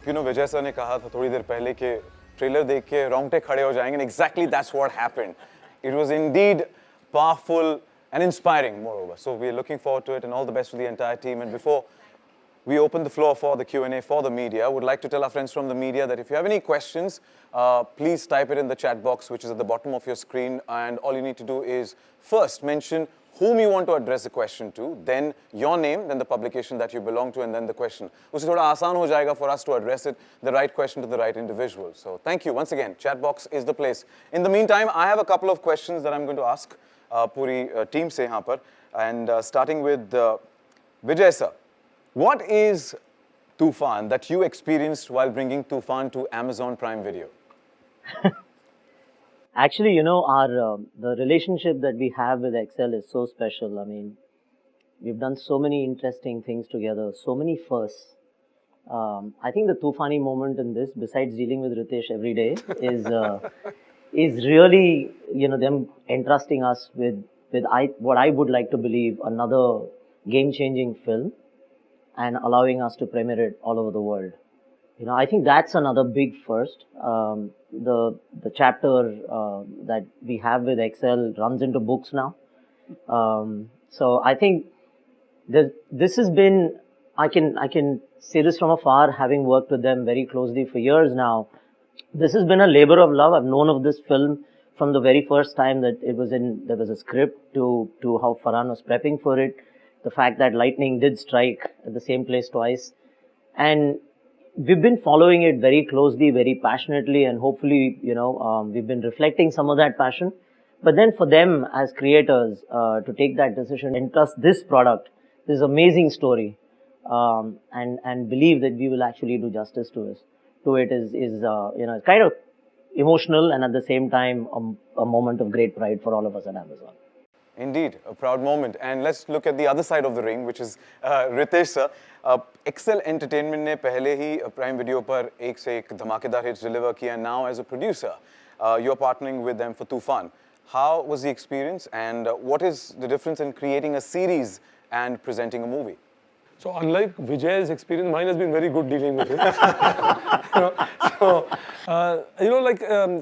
You know, Vijay sir ने कहा था थोड़ी देर पहले कि ट्रेलर देख के रोंगटे खड़े हो जाएंगे, and exactly that's what happened. It was indeed powerful and inspiring, moreover. So we're looking forward to it, and all the best to the entire team. And before we open the floor for the Q&A for the media, I would like to tell our friends from the media that if you have any questions, please type it in the chat box, which is at the bottom of your screen. And all you need to do is first mention whom you want to address the question to, then your name, then the publication that you belong to, and then the question. Usse thoda aasan ho jayega for us to address it, the right question to the right individual. So thank you once again. Chat box is the place. In the meantime, I have a couple of questions that I'm going to ask puri team se yahan par, and starting with Vijay sir. What is Toofaan that you experienced while bringing Toofaan to Amazon Prime Video? Actually, you know, our the relationship that we have with Excel is so special. I mean, we've done so many interesting things together, so many firsts. I think the Toofaani moment in this, besides dealing with Ritesh every day, is really, you know, them entrusting us with what I would like to believe another game-changing film, and allowing us to premiere it all over the world. You know, I think that's another big first. The chapter that we have with Excel runs into books now. So I think this has been, I can say this from afar, having worked with them very closely for years now. This has been a labor of love. I've known of this film from the very first time that it was there was a script to how Farhan was prepping for it. The fact that lightning did strike at the same place twice. And we've been following it very closely, very passionately, and hopefully, you know, we've been reflecting some of that passion. But then for them as creators to take that decision and trust this product, this amazing story, and believe that we will actually do justice to it is you know, it's kind of emotional, and at the same time a moment of great pride for all of us at Amazon. Indeed, a proud moment. And let's look at the other side of the ring, which is Ritesh sir. Excel Entertainment ने पहले ही Prime Video पर एक से एक धमाकेदार hits deliver किया, and now as a producer, you're partnering with them for Toofaan. How was the experience, and what is the difference in creating a series and presenting a movie? So unlike Vijay's experience, mine has been very good dealing with it. You know,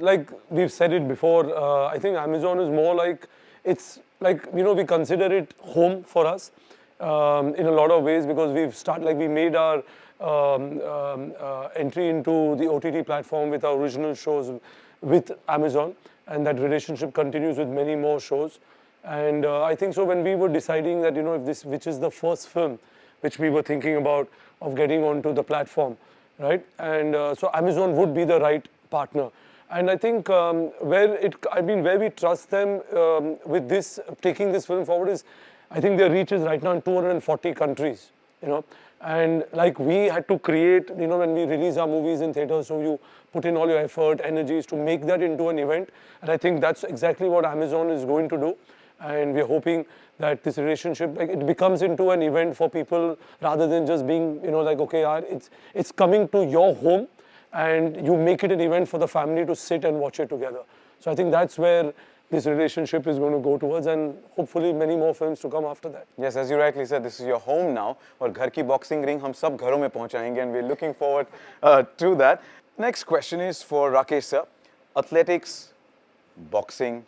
like we've said it before, I think Amazon is more like, it's like, you know, we consider it home for us in a lot of ways, because we made our entry into the OTT platform with our original shows with Amazon, and that relationship continues with many more shows. And I think so when we were deciding that, you know, which is the first film which we were thinking about of getting onto the platform, right? And so Amazon would be the right partner. And I think where we trust them with this, taking this film forward is, I think their reach is right now in 240 countries, you know. And like we had to create, you know, when we release our movies in theaters, so you put in all your effort, energies to make that into an event. And I think that's exactly what Amazon is going to do. And we're hoping that this relationship, like, it becomes into an event for people rather than just being, you know, like, okay, it's coming to your home, and you make it an event for the family to sit and watch it together. So I think that's where this relationship is going to go towards, and hopefully many more films to come after that. Yes, as you rightly said, this is your home now. और घर की boxing ring हम सब घरों में पहुंचाएंगे, and we're looking forward to that. Next question is for Rakesh sir. Athletics, boxing,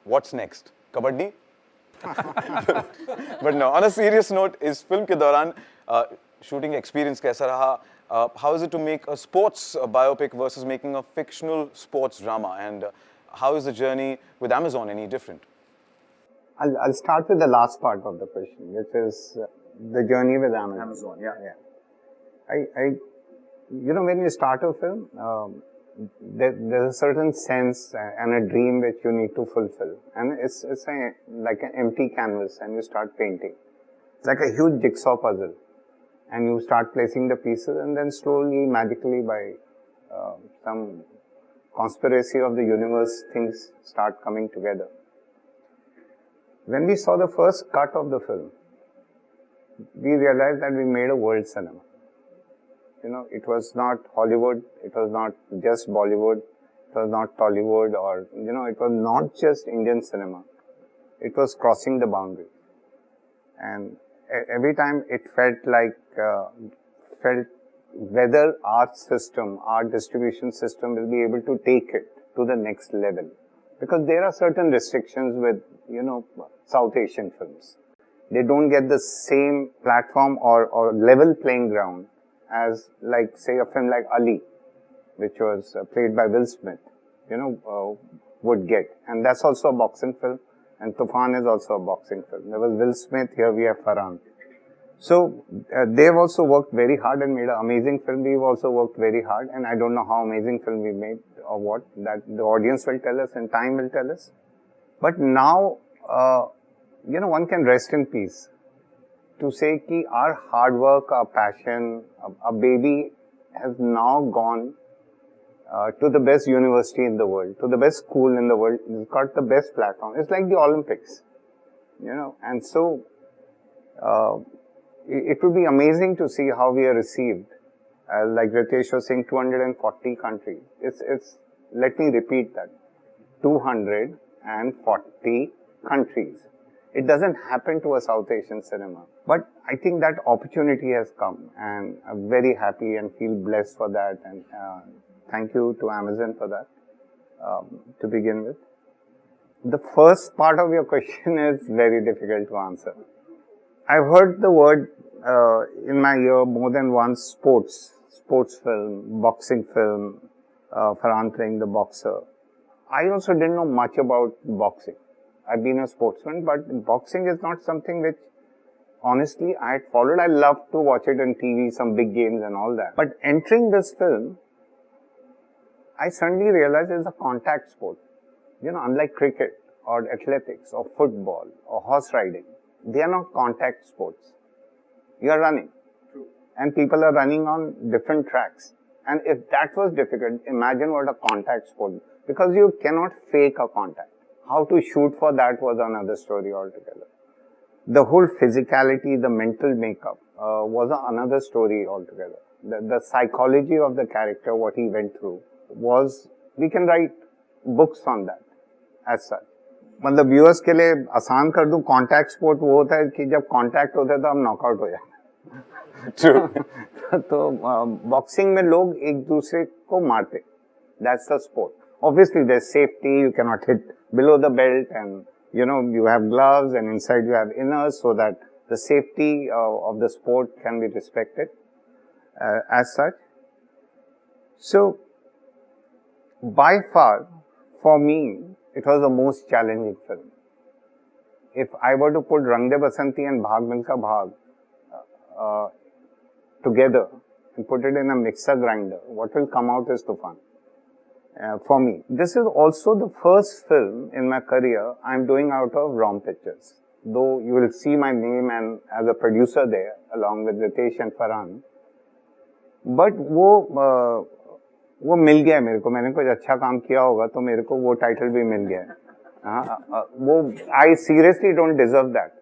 what's next? Kabaddi? But no, on a serious note, इस film के दौरान shooting experience कैसा रहा? How is it to make a sports biopic versus making a fictional sports drama? And how is the journey with Amazon any different? I'll start with the last part of the question, which is the journey with Amazon. Yeah. You know, when you start a film, there's a certain sense and a dream which you need to fulfill. And it's like an empty canvas, and you start painting. It's like a huge jigsaw puzzle. And you start placing the pieces, and then slowly, magically, by some conspiracy of the universe, things start coming together. When we saw the first cut of the film, we realized that we made a world cinema. You know, it was not Hollywood, it was not just Bollywood, it was not Tollywood, or, you know, it was not just Indian cinema. It was crossing the boundary. And every time it felt whether our system, our distribution system will be able to take it to the next level. Because there are certain restrictions with, South Asian films. They don't get the same platform or level playing ground as, like, say, a film like Ali, which was played by Will Smith, would get. And that's also a boxing film. And Toofaan is also a boxing film. There was Will Smith, here we have Farhan. So, they've also worked very hard and made an amazing film. We've also worked very hard, and I don't know how amazing film we made or what. That the audience will tell us and time will tell us. But now, one can rest in peace to say that our hard work, our passion, our baby has now gone to the best university in the world, to the best school in the world. It's got the best platform. It's like the Olympics, and so it would be amazing to see how we are received. Like Ritesh was saying, 240 countries. Let me repeat that. 240 countries. It doesn't happen to a South Asian cinema. But I think that opportunity has come, and I'm very happy and feel blessed for that. And thank you to Amazon for that, to begin with. The first part of your question is very difficult to answer. I've heard the word in my ear more than once: sports film, boxing film, Farhan playing the boxer. I also didn't know much about boxing. I've been a sportsman, but boxing is not something which, honestly, I had followed. I loved to watch it on TV, some big games and all that. But entering this film, I suddenly realized it's a contact sport. Unlike cricket or athletics or football or horse riding, they are not contact sports. You are running. True. And people are running on different tracks. And if that was difficult, imagine what a contact sport is. Because you cannot fake a contact. How to shoot for that was another story altogether. The whole physicality, the mental makeup was another story altogether. The psychology of the character, what he went through, was, we can write books on that as such. मतलब viewers के लिए आसान कर दूं, contact sport वो होता है कि जब कॉन्टैक्ट होता है तो हम नॉकआउट हो जाए. तो बॉक्सिंग में लोग एक दूसरे को मारते. That's the sport. Obviously, there's safety. You cannot hit below the belt, and you have gloves, and inside you have inners, so that the safety of the sport can be respected as such. So, by far, for me, it was the most challenging film. If I were to put Rang De Basanti and Bhaag Milka Bhaag together and put it in a mixer grinder, what will come out is Toofaan. For me, this is also the first film in my career I'm doing out of ROM Pictures. Though you will see my name and as a producer there, along with Ritesh and Farhan. But वो मिल गया मेरे को. मैंने कुछ अच्छा काम किया होगा तो मेरे को वो टाइटल भी मिल गया. I seriously don't deserve that.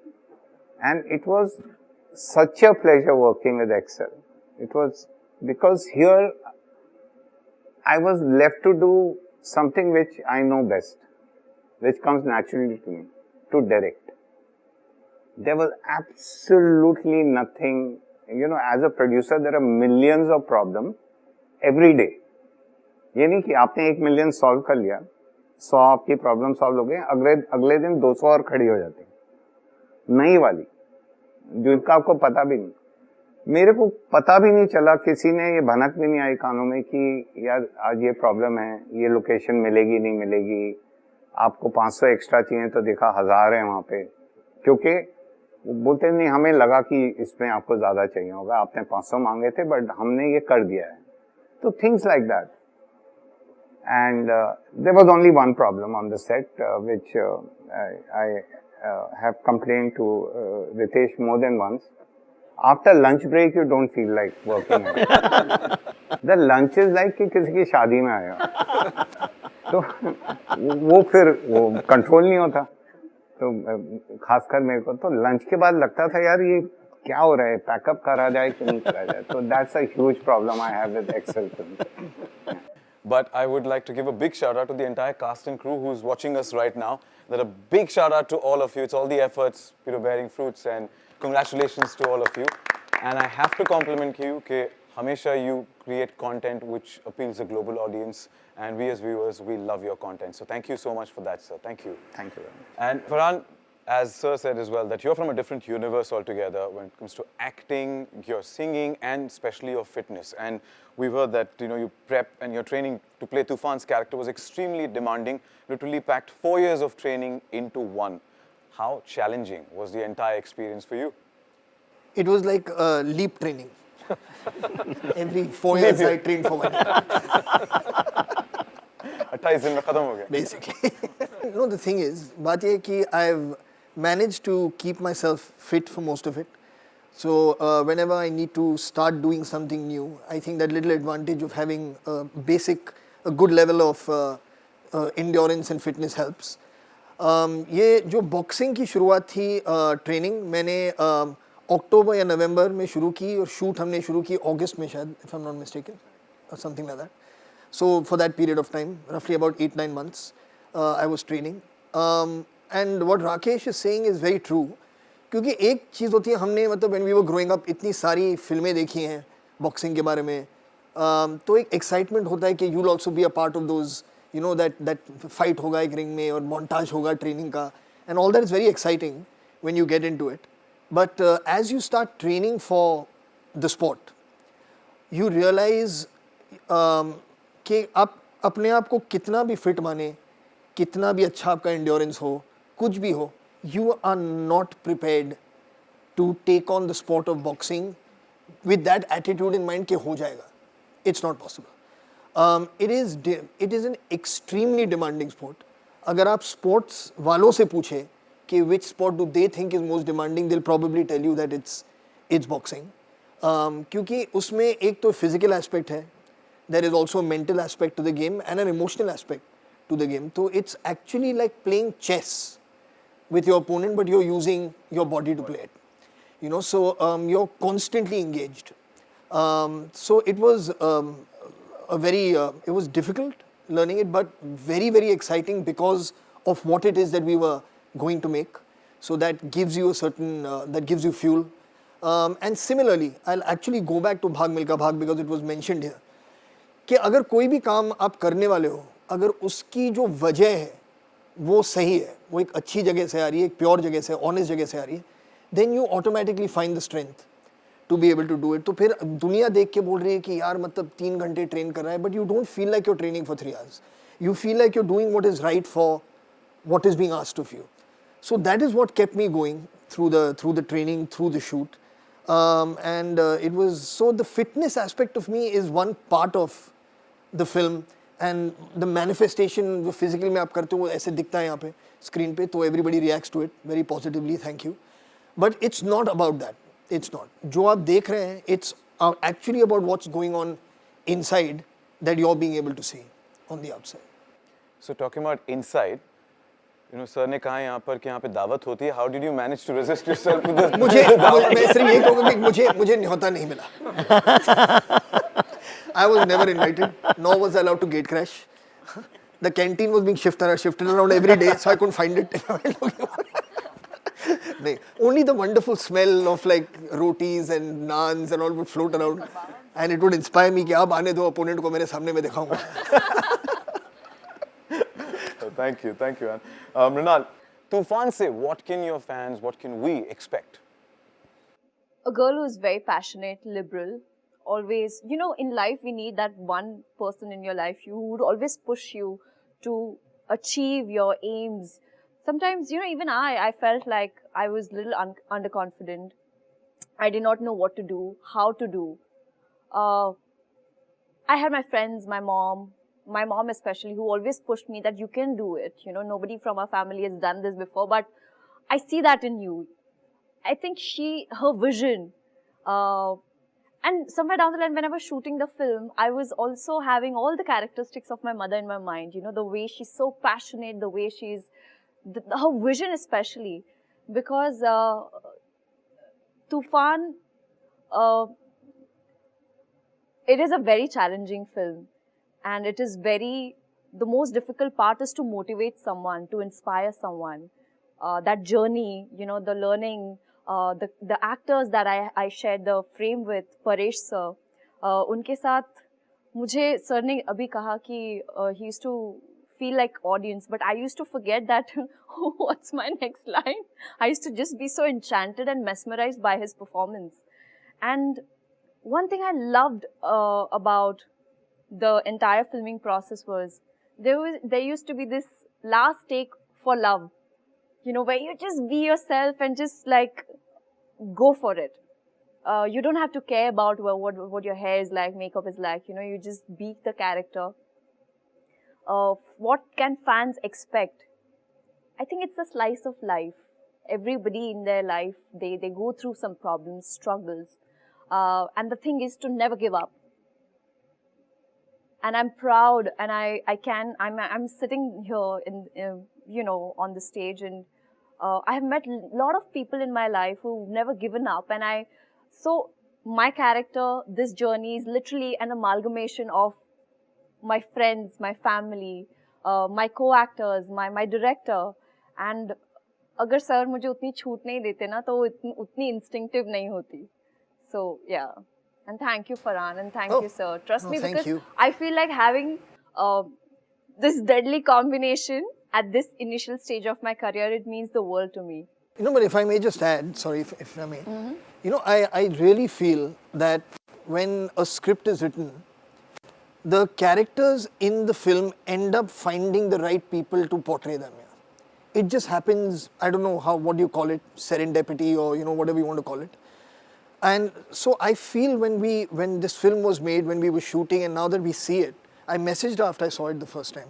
And it was such a pleasure working with Excel. It was because here I was left to do something which I know best, which comes naturally to me, to direct. There was absolutely nothing, as a producer, there are millions of problems every day. ये नहीं कि आपने 1 million solve कर लिया, 100 आपकी problem solve हो गए, अगले दिन 200 और खड़ी हो जाती, नई वाली, जिनका आपको पता भी नहीं. मेरे को पता भी नहीं चला, किसी ने ये भनक भी नहीं आई कानों में कि यार आज ये प्रॉब्लम है, ये लोकेशन मिलेगी नहीं मिलेगी, आपको 500 एक्स्ट्रा चाहिए तो देखा 1000 है वहाँ पे, क्योंकि बोलते नहीं, हमें लगा कि इसमें आपको ज़्यादा चाहिए होगा, आपने 500 मांगे थे बट हमने ये कर दिया है. तो things like that. And there was only one problem on the set, which I have complained to Ritesh more than once. After lunch break, you don't feel like working. The lunch is like कि किसी की शादी में आया. तो वो फिर control नहीं होता. तो खासकर मेरे को तो लंच के बाद लगता था यार ये क्या हो रहा है, पैकअप करा जाए कि नहीं करा जाए. So that's a huge problem I have with Excel films. But I would like to give a big shout out to the entire cast and crew who's watching us right now. That a big shout out to all of you. It's all the efforts, bearing fruits, and congratulations to all of you. And I have to compliment you कि Hamesha you create content which appeals a global audience, and we as viewers, we love your content. So thank you so much for that, sir. Thank you. Thank you very much. And Farhan, as sir said as well, that you're from a different universe altogether when it comes to acting, your singing, and especially your fitness. And we've heard that you prep and your training to play Toofaan's character was extremely demanding, literally packed 4 years of training into one. How challenging was the entire experience for you? It was like leap training. Every 4 years I trained for 1 year. 28 दिन में खत्म हो गया. Basically. No, the thing is, बात ये है कि I've managed to keep myself fit for most of it. So whenever I need to start doing something new, I think that little advantage of having a good level of endurance and fitness helps. ये जो boxing की शुरुआत थी training मैंने अक्टूबर या नवंबर में शुरू की और शूट हमने शुरू की अगस्त में शायद, if I'm not mistaken, or something like that. So for that period of time, roughly about 8-9 months, I was training. And what Rakeysh is saying is very true. क्योंकि एक चीज़ होती है हमने मतलब when we were growing up इतनी सारी फिल्में देखी हैं बॉक्सिंग के बारे में, तो एक एक्साइटमेंट होता है कि you'll also be a part of those, you know, that fight होगा एक रिंग में और montage होगा ट्रेनिंग का, and all that is very exciting when you get into it. But as you start training for the sport, you realize कि आप अपने आप को कितना भी फिट माने, कितना भी अच्छा आपका endurance हो, कुछ भी हो, you are not prepared to take on the sport of boxing with that attitude in mind कि हो जाएगा. It's not possible. It is an extremely demanding sport. अगर आप sports वालों से पूछे कि which sport do they think is most demanding, they'll probably tell you that it's boxing. क्योंकि उसमें एक तो physical aspect है, there is also a mental aspect to the game and an emotional aspect to the game. So it's actually like playing chess with your opponent, but you're using your body to play it. You know, so you're constantly engaged. So it was it was difficult learning it, but very, very exciting because of what it is that we were going to make. So that gives you a certain, that gives you fuel. And similarly, I'll actually go back to Bhag Milka Bhag because it was mentioned here. कि अगर कोई भी काम आप करने वाले हो, अगर उसकी जो वजह है, वो सही है, वो एक अच्छी जगह से आ रही है, एक प्योर जगह से, ऑनेस्ट जगह से आ रही है, then you automatically find the strength to be able to do it. तो फिर दुनिया देख के बोल रही है कि यार मतलब 3 घंटे ट्रेन कर रहा है, but you don't feel like you're training for 3 hours. You feel like you're doing what is right for what is being asked of you. So that is what kept me going through the training, through the shoot. It was, so the fitness aspect of me is one part of the film, and the manifestation जो physically में आप करते हो वो ऐसे दिखता है यहाँ पे screen पे, तो everybody reacts to it very positively, thank you. But it's not about that. It's not. जो आप देख रहे हैं, it's actually about what's going on inside that you're being able to see on the outside. So talking about inside, you know, sir ने कहा यहाँ पर कि यहाँ पे दावत होती है. How did you manage to resist yourself with the मैं सिर्फ यही कहूँगा कि मुझे न्योता नहीं मिला. I was never invited, nor was I allowed to gate crash. The canteen was being shifted around every day, so I couldn't find it. No, only the wonderful smell of like rotis and naans and all would float around, and it would inspire me कि अब आने दो opponent को मेरे सामने मैं दिखाऊंगा. Thank you, man. Mrunal, Toofaan se, what can your fans, what can we expect? A girl who is very passionate, liberal, always, you know, in life we need that one person in your life who would always push you to achieve your aims. Sometimes, you know, even I felt like I was a little underconfident. I did not know what to do, how to do. I had my friends, my mom especially, who always pushed me that you can do it. You know, nobody from our family has done this before, but I see that in you. I think her vision, and somewhere down the line when I was shooting the film, I was also having all the characteristics of my mother in my mind. You know, the way she's so passionate, the way she's, her vision especially, because Toofaan, it is a very challenging film, and it is the most difficult part is to motivate someone, to inspire someone. That journey, you know, the learning, the actors that I shared the frame with, Paresh sir, उनके साथ मुझे sir ने अभी कहा कि he used to feel like audience, but I used to forget that what's my next line. I used to just be so enchanted and mesmerized by his performance. And one thing I loved about the entire filming process was there used to be this last take for love, you know, where you just be yourself and just like go for it. You don't have to care about what your hair is like, makeup is like, you know, you just be the character. What can fans expect? I think it's a slice of life. Everybody in their life, they go through some problems, struggles. And the thing is to never give up. And I'm proud, and I'm sitting here you know, on the stage, and I have met a lot of people in my life who've never given up, and so my character, this journey is literally an amalgamation of my friends, my family, my co-actors, my director, and अगर sir मुझे उतनी छूट नहीं देते ना तो उतनी instinctive नहीं होती. So yeah. And thank you, Farhan, and thank you, sir. Trust me, because I feel like having this deadly combination at this initial stage of my career, it means the world to me. You know, but if I may just add, sorry if I may, you know, I really feel that when a script is written, the characters in the film end up finding the right people to portray them. Yeah. It just happens, I don't know what do you call it, serendipity or, you know, whatever you want to call it. And so I feel when this film was made, when we were shooting, and now that we see it, I messaged her after I saw it the first time.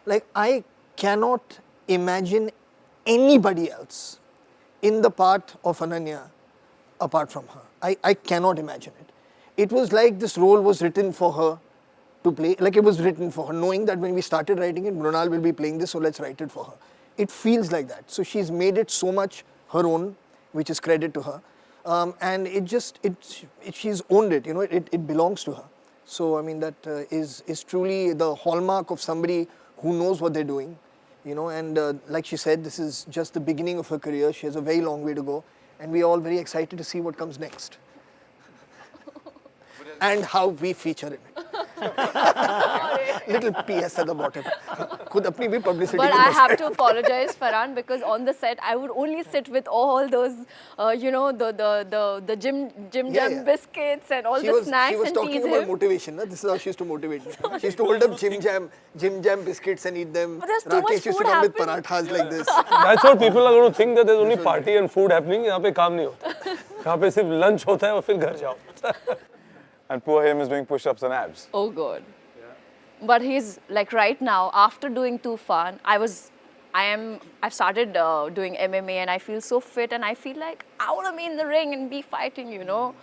Like, I cannot imagine anybody else in the part of Ananya apart from her. I cannot imagine it. It was like this role was written for her to play, like it was written for her, knowing that when we started writing it, Mrunal will be playing this, so let's write it for her. It feels like that. So she's made it so much her own, which is credit to her. And she's owned it, you know, it belongs to her. So, I mean, that is truly the hallmark of somebody who knows what they're doing, you know, and like she said, this is just the beginning of her career. She has a very long way to go, and we're all very excited to see what comes next. And how we feature in it. Little PS at the bottom. खुद अपनी भी publicity. But I have to apologize, Farhan, because on the set I would only sit with all those, you know, the gym jam biscuits and all the snacks. She was and talking about motivation. Na? This is how she used to motivate me. She used to hold up gym jam biscuits and eat them. But there's too much Rakeysh used to food come with parathas like this. That's what people are going to think, that there's only party and food happening. यहाँ पे काम नहीं होता. यहाँ पे सिर्फ lunch होता है और फिर घर जाओ. And poor him is doing push-ups and abs. Oh God. But he's like right now, after doing Toofaan, I've started doing MMA and I feel so fit and I feel like I want to be in the ring and be fighting, you know.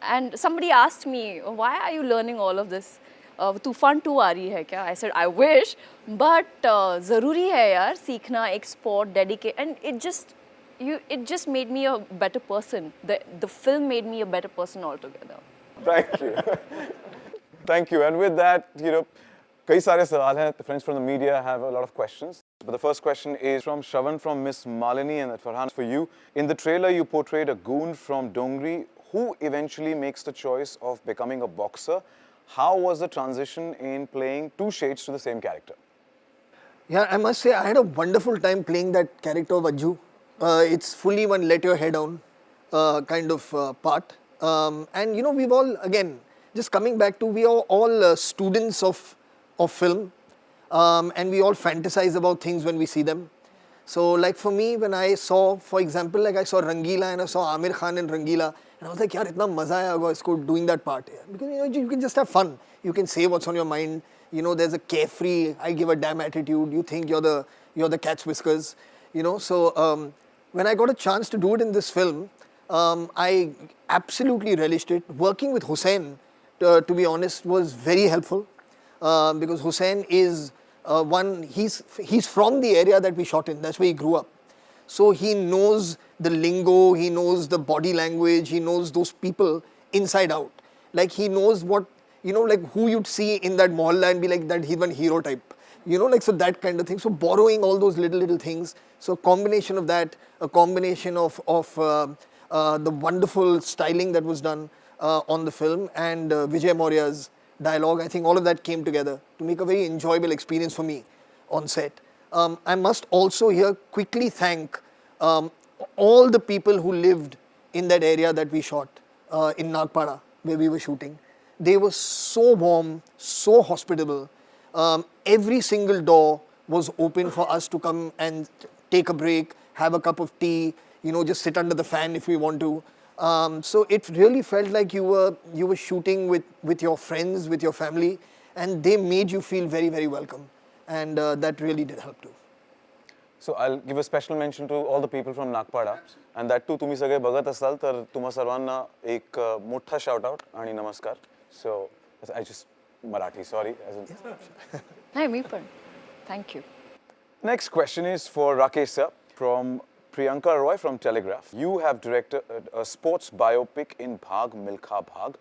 And somebody asked me, why are you learning all of this? Toofaan 2 aa rahi hai kya? I said, I wish, but zaruri hai yaar, seekhna, ek sport, dedicate, and it just made me a better person. The film made me a better person altogether. Thank you. Thank you. And with that, you know, कई सारे सवाल हैं. The friends from the media have a lot of questions. But the first question is from Shravan from Miss Malini, and Farhan, for you. In the trailer, you portrayed a goon from Dongri who eventually makes the choice of becoming a boxer. How was the transition in playing two shades to the same character? Yeah, I must say I had a wonderful time playing that character of Ajju. It's fully one let your hair down kind of part. And you know, we've all, again, just coming back to, we are all students of film, and we all fantasize about things when we see them. So like for me, when I saw, for example, like I saw Rangila and I saw Amir Khan in Rangila, and I was like, yaar, itna maza aaya hoga isko doing that part. Because you know, you can just have fun. You can say what's on your mind. You know, there's a carefree, I give a damn attitude. You think you're the cat's whiskers. You know, so when I got a chance to do it in this film, I absolutely relished it. Working with Hussain, to be honest, was very helpful because Hussain is he's from the area that we shot in. That's where he grew up. So he knows the lingo, he knows the body language, he knows those people inside out. Like he knows what, you know, like who you'd see in that mohalla and be like that he's one hero type. You know, like, so that kind of thing. So borrowing all those little things. So combination of that, a combination of the wonderful styling that was done, on the film, and Vijay Maurya's dialogue. I think all of that came together to make a very enjoyable experience for me on set. I must also here quickly thank all the people who lived in that area that we shot in Nagpada, where we were shooting. They were so warm, so hospitable. Every single door was open for us to come and take a break, have a cup of tea, just sit under the fan if we want to. So it really felt like you were shooting with your friends, with your family, and they made you feel very, very welcome. And that really did help too. So I'll give a special mention to all the people from Nagpada, and that too तुम्ही सगळे बघत असाल तर तुम्हा सर्वांना एक मोठा shout out आणि नमस्कार. So I just Marathi, sorry. Hey, me पण. Thank you. Next question is for Rakesh sir from Priyanka Roy from Telegraph. You have directed a sports biopic in Bhag Milkha Bhag.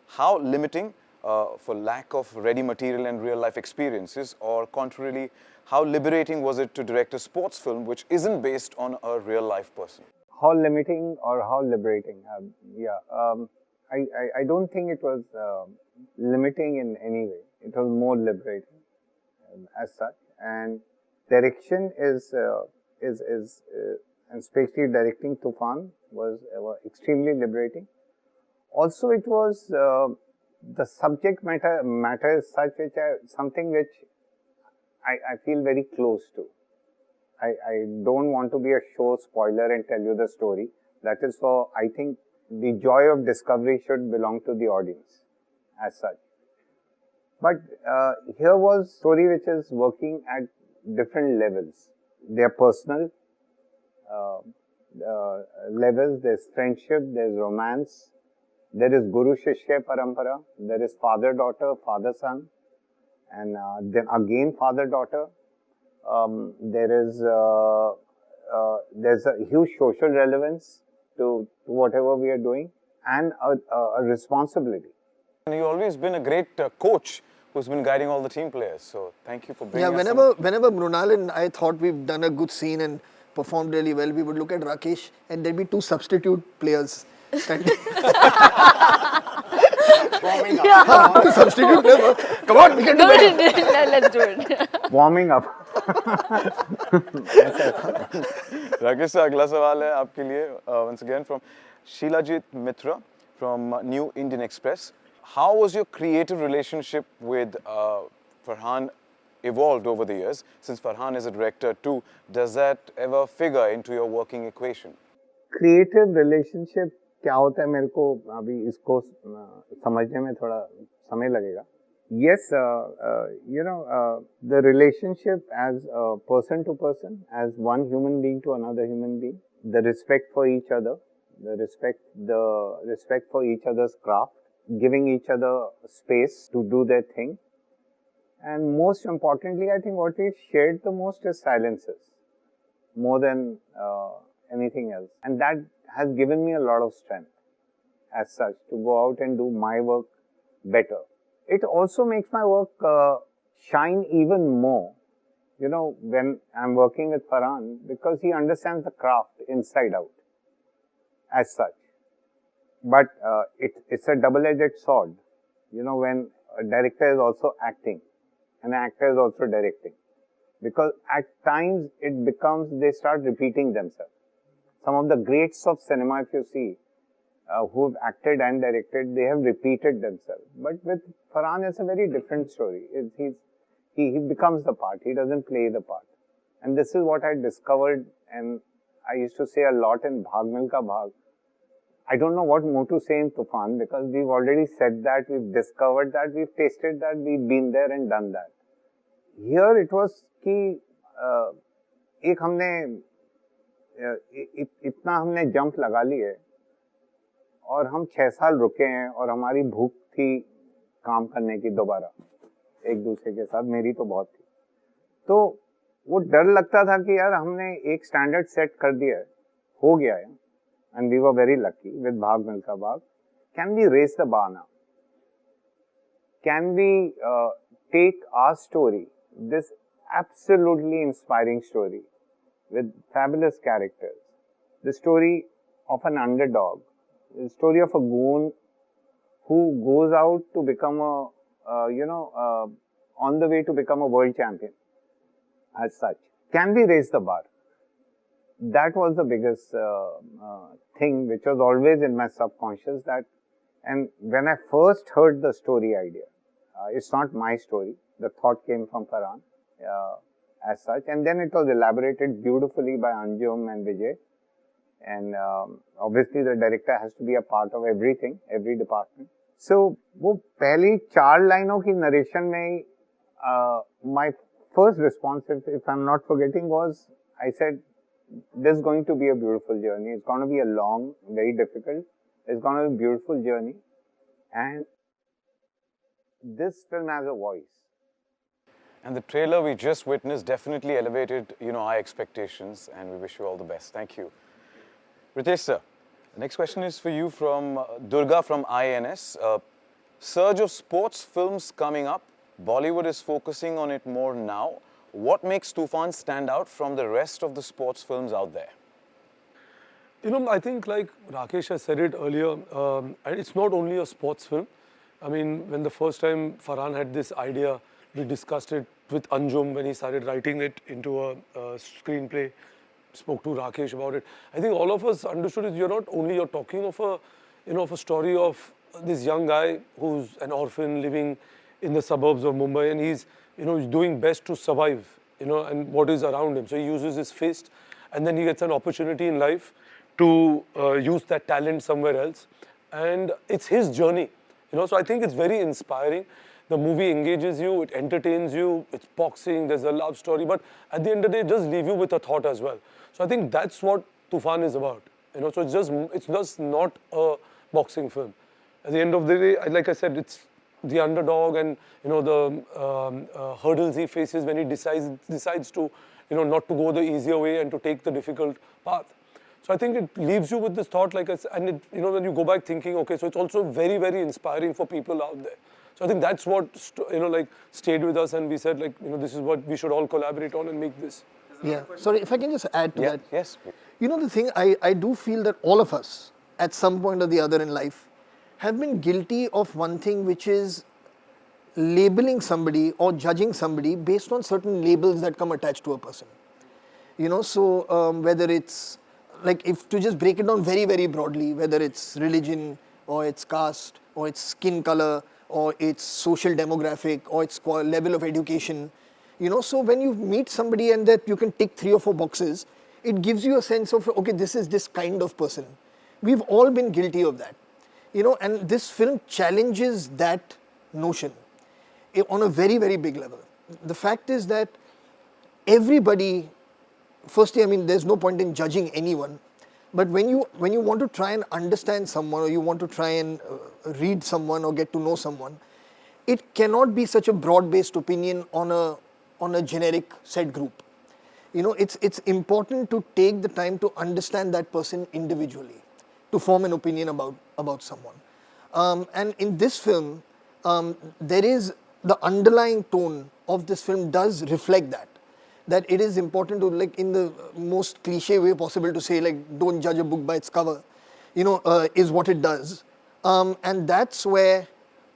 How limiting for lack of ready material and real life experiences, or contrarily, how liberating was it to direct a sports film which isn't based on a real life person? How limiting or how liberating? I don't think it was limiting in any way. It was more liberating as such. And direction is and especially directing Toofaan was extremely liberating. Also, it was the subject matter is such something which I feel very close to. I don't want to be a show spoiler and tell you the story. That is for, I think, the joy of discovery should belong to the audience as such. But here was a story which is working at different levels. They are personal levels, there's friendship, there's romance, there is Guru Shishya Parampara, there is father-daughter, father-son, and then again father-daughter. There's a huge social relevance to whatever we are doing, and a responsibility. And you've always been a great coach who's been guiding all the team players. So thank you for bringing us whenever Mrunal and I thought we've done a good scene and performed really well, we would look at Rakesh and there'd be two substitute players standing. Warming up. Substitute players. Come on, we can do better. Let's do it. Warming up. Rakesh sir, अगला सवाल है आपके लिए once again from Sheilajit Mitra from New Indian Express. How was your creative relationship with Farhan evolved over the years? Since Farhan is a director too, does that ever figure into your working equation? Creative relationship क्या होता है मेरे को अभी इसको समझने में थोड़ा समय लगेगा. Yes, the relationship as person to person, as one human being to another human being, the respect for each other, the respect for each other's craft, giving each other space to do their thing, and most importantly, I think what we shared the most is silences, more than anything else, and that has given me a lot of strength as such to go out and do my work better. It also makes my work shine even more, when I'm working with Farhan, because he understands the craft inside out as such. But it's a double-edged sword, when a director is also acting and an actor is also directing. Because at times it becomes, they start repeating themselves. Some of the greats of cinema, if you see, who have acted and directed, they have repeated themselves. But with Farhan, it's a very different story. He becomes the part. He doesn't play the part. And this is what I discovered, and I used to say a lot in Bhag Milkha Bhag. I don't know what more to say in Toofaan, because we've already said that, we've discovered that, we've tasted that, we've been there and done that. Here it was कि एक हमने इतना हमने jump लगा लिए और हम 6 साल रुके हैं और हमारी भूख थी काम करने की दोबारा एक दूसरे के साथ, मेरी तो बहुत थी. तो वो डर लगता था कि यार हमने एक स्टैंडर्ड सेट कर दिया है, हो गया है, and we were very lucky with Bhag Milkha Bhag. Can we raise the bar now? Can we take our story, this absolutely inspiring story with fabulous characters, the story of an underdog, the story of a goon who goes out to become on the way to become a world champion as such. Can we raise the bar? That was the biggest thing which was always in my subconscious. And when I first heard the story idea, it's not my story. The thought came from Karan as such, and then it was elaborated beautifully by Anjum and Vijay. And obviously the director has to be a part of everything, every department. So वो पहली 4 लाइनों की narration में my first response, if I'm not forgetting, was I said, this is going to be a beautiful journey. It's going to be a long, very difficult. It's going to be a beautiful journey. And this film has a voice. And the trailer we just witnessed definitely elevated, our expectations, and we wish you all the best. Thank you. Ritesh sir, the next question is for you from Durga from INS. Surge of sports films coming up. Bollywood is focusing on it more now. What makes Toofaan stand out from the rest of the sports films out there? I think like Rakeysh has said it earlier, it's not only a sports film. I mean, when the first time Farhan had this idea, we discussed it with Anjum when he started writing it into a screenplay, spoke to Rakeysh about it. I think all of us understood it. You're talking of a story of this young guy who's an orphan living in the suburbs of Mumbai, and he's doing best to survive, and what is around him. So he uses his fist, and then he gets an opportunity in life to use that talent somewhere else. And it's his journey, So I think it's very inspiring. The movie engages you, it entertains you, it's boxing, there's a love story, but at the end of the day, it does leave you with a thought as well. So I think that's what Toofaan is about, So it's just not a boxing film. At the end of the day, like I said, it's the underdog and the hurdles he faces when he decides to not to go the easier way and to take the difficult path. So I think it leaves you with this thought, like I said, and when you go back thinking, okay, so it's also very, very inspiring for people out there. So I think that's what stayed with us, and we said this is what we should all collaborate on and make this. Yeah. Sorry, if I can just add to that. Yes. The thing, I do feel that all of us, at some point or the other in life, have been guilty of one thing, which is labeling somebody or judging somebody based on certain labels that come attached to a person. So whether it's, if to just break it down very, very broadly, whether it's religion or it's caste or it's skin color or it's social demographic or it's level of education, so when you meet somebody and that you can tick 3 or 4 boxes, it gives you a sense of, okay, this is this kind of person. We've all been guilty of that. And this film challenges that notion on a very, very big level. The fact is that everybody, firstly, there's no point in judging anyone, but when you want to try and understand someone or you want to try and read someone or get to know someone, it cannot be such a broad-based opinion on a generic set group. It's important to take the time to understand that person individually, to form an opinion about someone. And in this film, there is the underlying tone of this film does reflect that it is important to, in the most cliche way possible to say, don't judge a book by its cover, is what it does. And that's where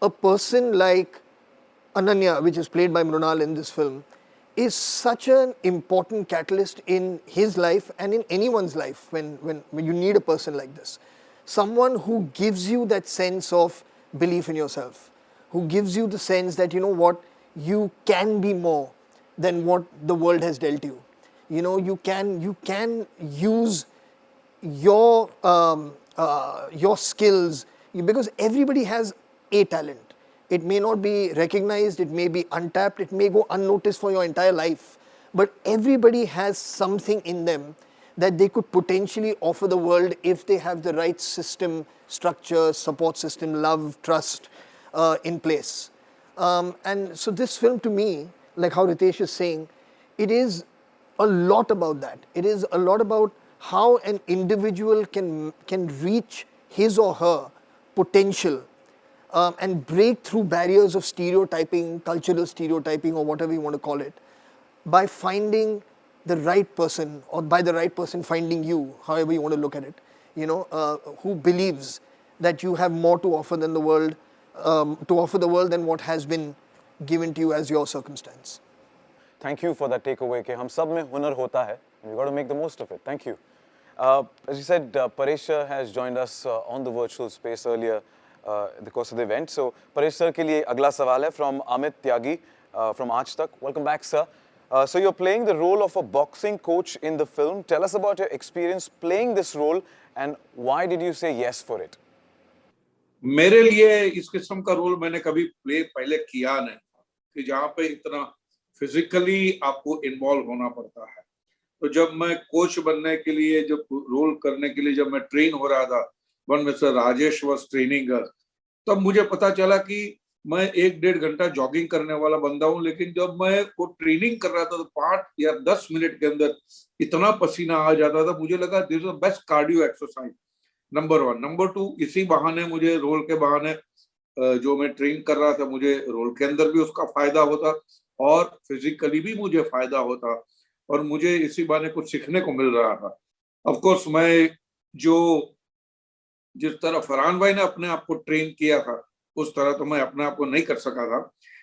a person like Ananya, which is played by Mrunal in this film, is such an important catalyst in his life and in anyone's life when you need a person like this. Someone who gives you that sense of belief in yourself, who gives you the sense that, you can be more than what the world has dealt you. You can use your skills, because everybody has a talent. It may not be recognized, it may be untapped, it may go unnoticed for your entire life, but everybody has something in them that they could potentially offer the world if they have the right system, structure, support system, love, trust in place. And so this film, to me, like how Ritesh is saying, it is a lot about that. It is a lot about how an individual can reach his or her potential and break through barriers of stereotyping, cultural stereotyping, or whatever you want to call it, by finding the right person, or by the right person finding you, however you want to look at it, who believes that you have more to offer than the world, than what has been given to you as your circumstance. Thank you for that takeaway कि हम सब में हुनर होता है and we got to make the most of it. Thank you. As you said, Paresh has joined us on the virtual space earlier in the course of the event. So Paresh sir के लिए अगला सवाल है from Amit Tyagi from Aaj Tak. Welcome back, sir. So you're playing the role of a boxing coach in the film. Tell us about your experience playing this role and why did you say yes for it? मेरे लिए इस किस्म का role मैंने कभी play पहले किया नहीं कि जहाँ पे इतना फिजिकली आपको इन्वॉल्व होना पड़ता है। तो जब मैं कोच बनने के लिए, जब रोल करने के लिए जब मैं ट्रेन हो रहा था, one mister Rajesh was training, तब मुझे पता चला कि मैं 1-1.5 घंटा जॉगिंग करने वाला बंदा हूँ, लेकिन जब मैं वो ट्रेनिंग कर रहा था तो 5 या 10 मिनट के अंदर इतना पसीना आ जाता था, मुझे लगा this is the best cardio exercise. Number 1। Number 2, इसी बहाने मुझे रोल के बहाने जो मैं ट्रेन कर रहा था, मुझे रोल के अंदर भी उसका फायदा होता और फिजिकली भी मुझे फायदा होता और मुझे इसी बहाने कुछ सीखने को मिल रहा था। ऑफ कोर्स मैं जिस तरह फरहान भाई ने अपने आप को ट्रेन किया था उस तरह तो मैं अपने आप को नहीं कर सका था,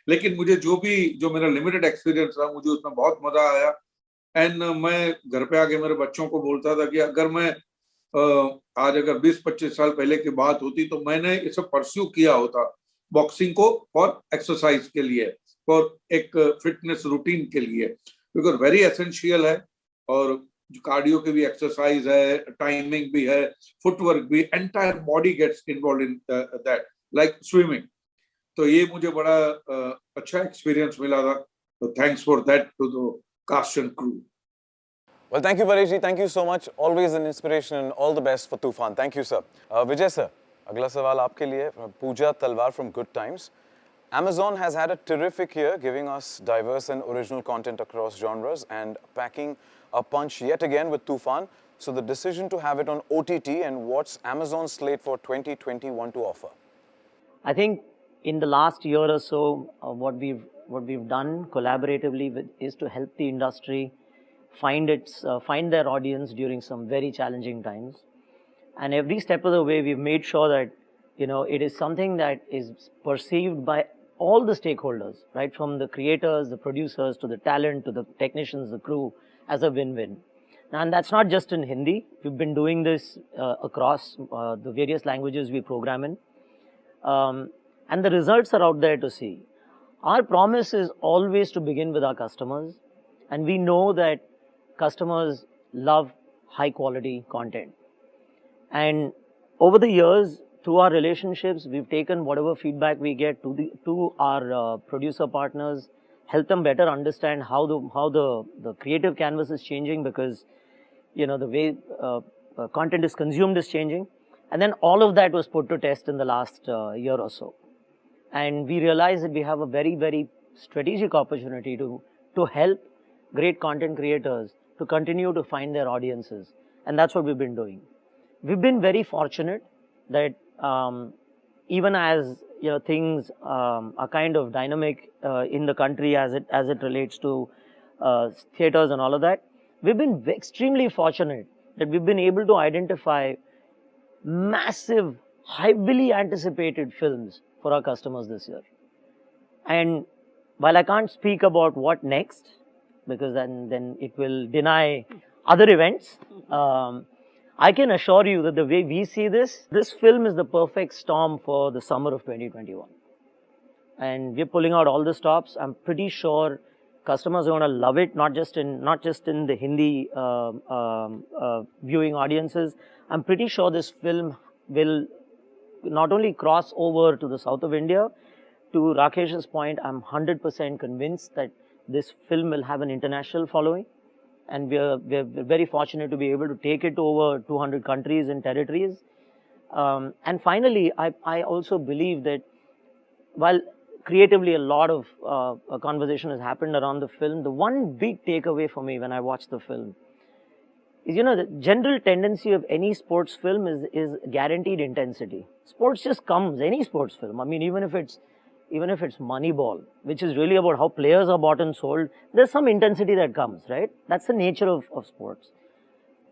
लेकिन मुझे जो मेरा लिमिटेड एक्सपीरियंस था मुझे उसमें बहुत मजा आया। एंड मैं घर पे आके मेरे बच्चों को बोलता था कि अगर मैं आज अगर 20-25 साल पहले की बात होती तो मैंने इसे परस्यू किया होता बॉक्सिंग को फॉर एक्सरसाइज के लिए, फॉर एक फिटनेस रूटीन के लिए, बिकॉज वेरी एसेंशियल है और कार्डियो की भी एक्सरसाइज है, टाइमिंग भी है, फुटवर्क भी, entire body gets involve in that like swimming. तो ये मुझे बड़ा अच्छा एक्सपीरियंस मिला था। तो thanks for that to the cast and crew. Well, thank you, Paresh ji. Thank you so much. Always an inspiration and all the best for Toofaan. Thank you, sir. Vijay sir, अगला सवाल आपके लिए Pooja Talwar from Good Times. Amazon has had a terrific year, giving us diverse and original content across genres and packing a punch yet again with Toofaan. So the decision to have it on OTT and what's Amazon's slate for 2021 to offer? I think in the last year or so, what we've done collaboratively is to help the industry find their audience during some very challenging times, and every step of the way we've made sure that it is something that is perceived by all the stakeholders, right from the creators, the producers, to the talent, to the technicians, the crew, as a win-win. And that's not just in Hindi. We've been doing this across the various languages we program in, and the results are out there to see. Our promise is always to begin with our customers, and we know that customers love high quality content. And over the years, through our relationships, we've taken whatever feedback we get to our producer partners, help them better understand how the creative canvas is changing, because the way content is consumed is changing. And then all of that was put to test in the last year or so. And we realized that we have a very, very strategic opportunity to help great content creators to continue to find their audiences. And that's what we've been doing. We've been very fortunate that even as things are kind of dynamic in the country as it relates to theaters and all of that, we've been extremely fortunate that we've been able to identify massive, heavily anticipated films for our customers this year. And while I can't speak about what next, because then it will deny other events, I can assure you that the way we see this film is the perfect storm for the summer of 2021. And we're pulling out all the stops. I'm pretty sure customers are going to love it, not just in the Hindi viewing audiences. I'm pretty sure this film will not only cross over to the south of India. To Rakesh's point, I'm 100% convinced that this film will have an international following, and we're very fortunate to be able to take it to over 200 countries and territories. And finally, I also believe that while creatively a lot of conversation has happened around the film, the one big takeaway for me when I watched the film is, the general tendency of any sports film is guaranteed intensity. Sports just comes, any sports film. I mean, even if it's Moneyball, which is really about how players are bought and sold, there's some intensity that comes, right? That's the nature of sports.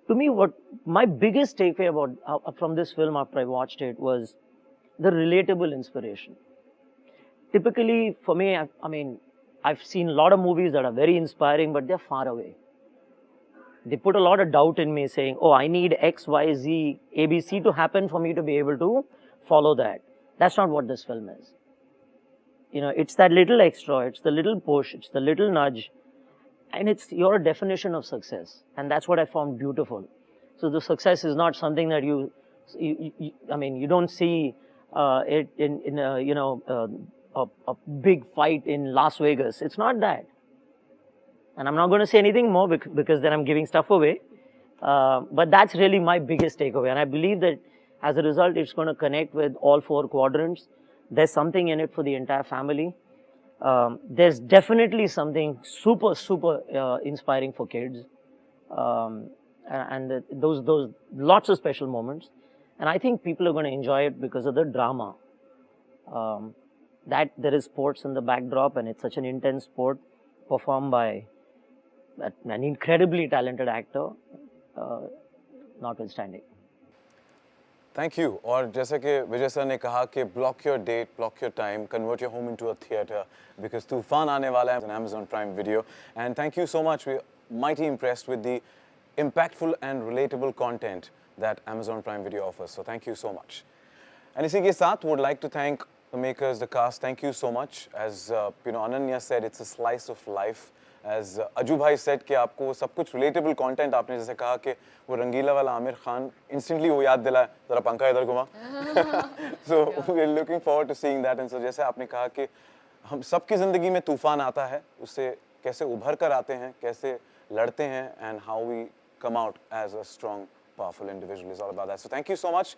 to me, what my biggest takeaway about from this film after I watched it was the relatable inspiration. Typically, for me, I mean, I've seen a lot of movies that are very inspiring, but they're far away. They put a lot of doubt in me saying, oh, I need X, Y, Z, A, B, C to happen for me to be able to follow that. That's not what this film is. You know, it's that little extra, it's the little push, it's the little nudge, and it's your definition of success. And that's what I found beautiful. So the success is not something that I mean, you don't see it in a, you know, a big fight in Las Vegas. It's not that. And I'm not going to say anything more because then I'm giving stuff away. But that's really my biggest takeaway. And I believe that as a result, it's going to connect with all 4 quadrants. There's something in it for the entire family. There's definitely something super, super inspiring for kids. And those lots of special moments. And I think people are going to enjoy it because of the drama. That there is sports in the backdrop, and it's such an intense sport performed by an incredibly talented actor, notwithstanding. Thank you. और जैसे कि विजय sir ने कहा कि block your date, block your time, convert your home into a theater because Toofaan आने वाला है on Amazon Prime Video. And thank you so much. We're mighty impressed with the impactful and relatable content that Amazon Prime Video offers. So thank you so much. And इसी के साथ would like to thank the makers, the cast. Thank you so much. As you know, Ananya said, it's a slice of life. As Aju bhai said कि आपको सब कुछ relatable content आपने जैसे कहा कि वो रंगीला वाला आमिर खान instantly वो याद दिलाया जरा पंखा इधर घुमा. So we're looking forward to seeing that. And so जैसे आपने कहा कि हम सबकी ज़िंदगी में तूफान आता है, उससे कैसे उभर कर आते हैं, कैसे लड़ते हैं, and how we come out as a strong, powerful individual is all about that. So thank you so much.